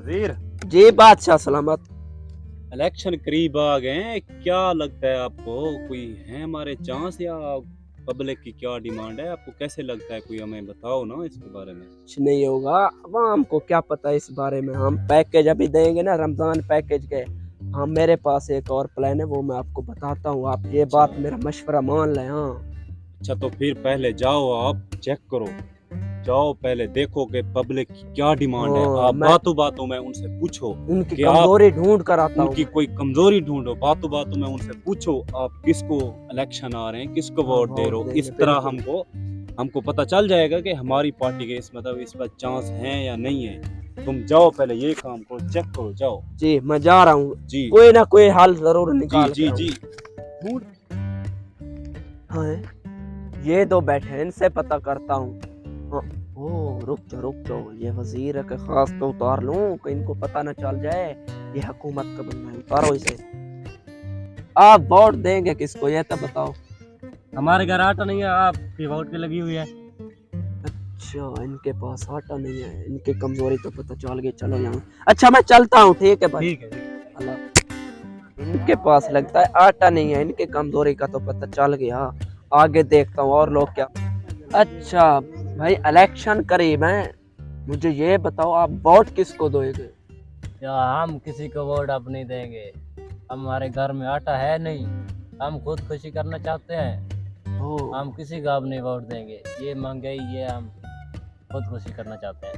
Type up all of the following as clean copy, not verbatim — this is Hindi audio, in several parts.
वजीर जी बादशाह सलामत। इलेक्शन करीब आ गए हैं, क्या लगता है आपको? कोई है हमारे चांस या पब्लिक की क्या डिमांड है? आपको कैसे लगता है? कोई हमें बताओ ना इसके बारे में। कुछ नहीं होगा, अवाम को क्या पता इस बारे में। हम पैकेज अभी देंगे ना, रमजान पैकेज के। हाँ, मेरे पास एक और प्लान है, वो मैं आपको बताता हूँ। आप ये बात मेरा मशवरा मान लें। हाँ अच्छा, तो फिर पहले जाओ, आप चेक करो, जाओ पहले देखो कि पब्लिक की क्या डिमांड है। हाँ, आप मैं बातों बातों में उनसे पूछो उनकी कि कमजोरी ढूंढ कर आता हूँ। उनकी कोई कमजोरी ढूंढो। बातों बातों में उनसे पूछो आप किसको इलेक्शन आ रहे हैं, किसको वोट दे रहे हो। देंगे, इस तरह बिल्कुल। हमको पता चल जाएगा कि हमारी पार्टी के इस पर चांस है या नहीं है। तुम जाओ पहले ये काम करो, चेक करो, जाओ। जी मैं जा रहा हूँ, जी कोई ना कोई हल जरूर जी निकाल जी के जी। आऊं। हाँ, ये दो बैठे हैं, इनसे पता करता हूँ। हाँ, ओ रुक जाओ, ये वजीर का खास तो उतार लूं कि इनको पता न चल जाए ये हुकूमत का बंदा है। उतारो इसे। आप वोट देंगे किसको ये तो बताओ। हमारे घर आटा नहीं है, आपकी वोट पे लगी हुई है। अच्छा, इनके पास आटा नहीं है, इनकी कमजोरी तो पता चल गई। चलो यहाँ, अच्छा मैं चलता हूँ, ठीक है भाई। ठीक है। अल्लाह। इनके पास लगता है आटा नहीं है, इनकी कमजोरी का तो पता चल गया। आगे देखता हूँ और लोग क्या। अच्छा भाई, इलेक्शन करीब है, मुझे ये बताओ आप वोट किसको दोगे? या हम किसी को वोट अब नहीं देंगे। हमारे घर में आटा है नहीं, हम खुद खुशी करना चाहते हैं। ओ, हम किसी को अब नहीं वोट देंगे। ये महंगाई, ये हम खुद खुशी करना चाहते हैं।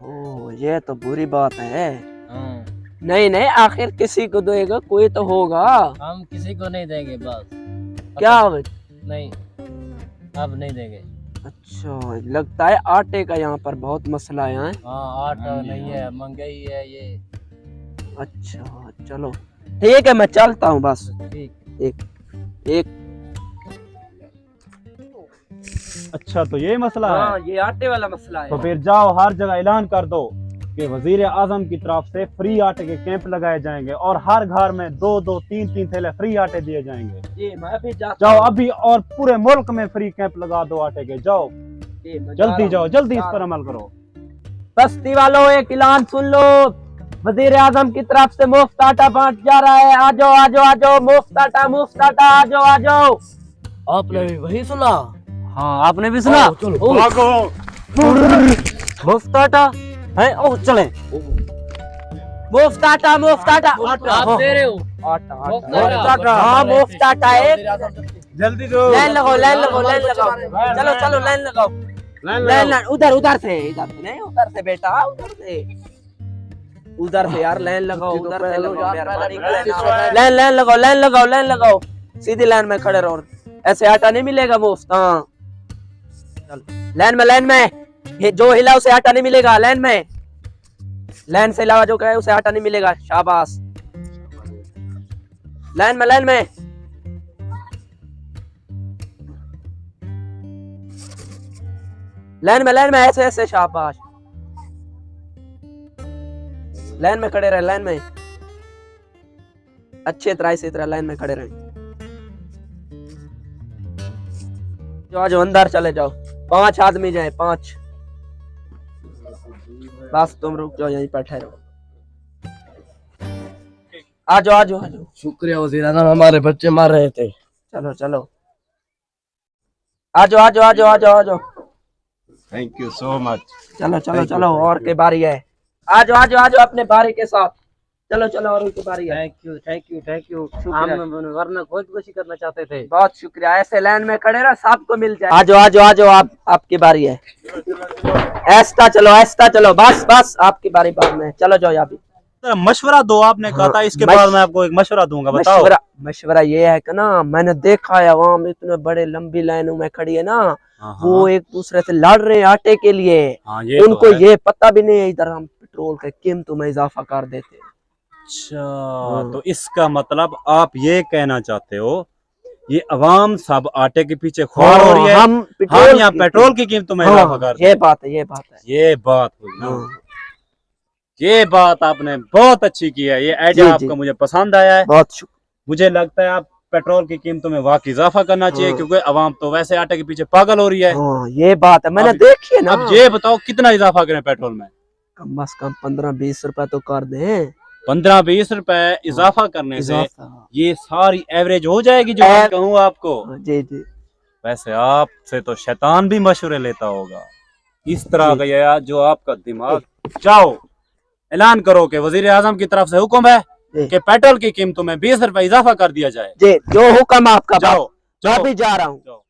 ओ, ये तो बुरी बात है। हाँ, नहीं, आखिर किसी को देगा, कोई तो होगा। हम किसी को नहीं देंगे बस। क्या होगा? नहीं, अब नहीं देंगे। अच्छा, लगता है आटे का यहाँ पर बहुत मसला है। हाँ, आटा नहीं है, महंगाई है ये। अच्छा चलो ठीक है, मैं चलता हूँ बस। ठीक। एक अच्छा, तो ये मसला है। हाँ, ये आटे वाला मसला है। तो फिर जाओ, हर जगह ऐलान कर दो कि वजीर आजम की तरफ से फ्री आटे के कैंप लगाए जाएंगे और हर घर में 2-2, 3-3 थैले फ्री आटे दिए जाएंगे। जी मैं भी जाता जाओ हूँ। अभी, और पूरे मुल्क में फ्री कैंप लगा दो आटे के। जाओ जी, मैं जा जल्दी, रहा जाओ हूँ। जल्दी इस पर अमल करो। बस्ती वालों, एक ऐलान सुन लो। वजीर आजम की तरफ से मुफ्त आटा बांट जा रहा है। आ जाओ, मुफ्त आटा, आ जाओ। आपने भी वही सुना? हाँ, आपने भी सुना? चलो मुफ्त आटा है। ओ चले, मुफ्त आटा। आप दे रहे हो? आटा मुफ्त आटा। हाँ, मुफ्त आटा है। जल्दी दो। लाइन लगाओ। चलो लाइन लगाओ। लाइन उधर से नहीं, उधर से बेटा, उधर से यार लाइन लगाओ। उधर से लगाओ, मेहरबानी करें। लाइन लगाओ। सीधी लाइन में खड़े रहो, ऐसे आटा नहीं मिलेगा मुफ्त। हाँ, लाइन में ये जो हिला उसे आटा नहीं मिलेगा। लाइन से अलावा जो कहे उसे आटा नहीं मिलेगा। शाबाश। लाइन में ऐसे शाबाश। लाइन में खड़े रहे, लाइन में अच्छी तरह, इसी तरह लाइन में खड़े रहे। जो अंदर चले जाओ, 5 आदमी जाए, 5। बस तुम रुक जाओ, यहीं बैठे रहो। आ जाओ। शुक्रिया वजीर आजम, हमारे बच्चे मार रहे थे। चलो आ जाओ। Thank you so much. चलो और के बारी है। आ जाओ अपने बारी के साथ। चलो और की बारी है। Thank you. हम वरना खुद खुशी करना चाहते थे। बहुत शुक्रिया। ऐसे लाइन में खड़े रहो, सबको मिल जाए। आ जाओ, आपकी बारी है। ऐसा चलो, बस आपकी बारी बाद में। चलो जाओ अभी। मशवरा दो, आपने कहा था इसके बाद मैं आपको एक मशवरा दूंगा। बताओ। मशवरा ये है कि ना, मैंने देखा है अवाम इतने बड़े लंबी लाइनों में खड़ी है ना, वो एक दूसरे से लड़ रहे हैं आटे के लिए। उनको ये पता भी नहीं है इधर हम पेट्रोल के कीमतों में इजाफा कर देते। अच्छा, तो इसका मतलब आप ये कहना चाहते हो ये अवाम सब आटे के पीछे ख्वार हो रही है, हम यहाँ पेट्रोल की कीमतों में इजाफा कर रहे हैं। ये बात हुई। ये बात आपने बहुत अच्छी की है। ये आइडिया आपका मुझे पसंद आया है। बहुत मुझे लगता है आप पेट्रोल की कीमतों में वाकई इजाफा करना चाहिए, क्योंकि अवाम तो वैसे आटे के पीछे पागल हो रही है। ये बात है, मैंने देखी है ना। अब ये बताओ कितना इजाफा करें पेट्रोल में? कम से कम 15-20 रुपए तो कर दे। 15-20 रुपए इजाफा करने से ये सारी एवरेज हो जाएगी जो मैं कहूँ आपको। जी जी। वैसे आपसे तो शैतान भी मशवरे लेता होगा। इस तरह का यार जो आपका दिमाग, जाओ ऐलान करो कि वजीर आजम की तरफ से हुक्म है कि पेट्रोल की कीमतों में 20 रुपए इजाफा कर दिया जाए। जी, जो हुक्म आपका। जाओ, मैं भी जा रहा हूँ।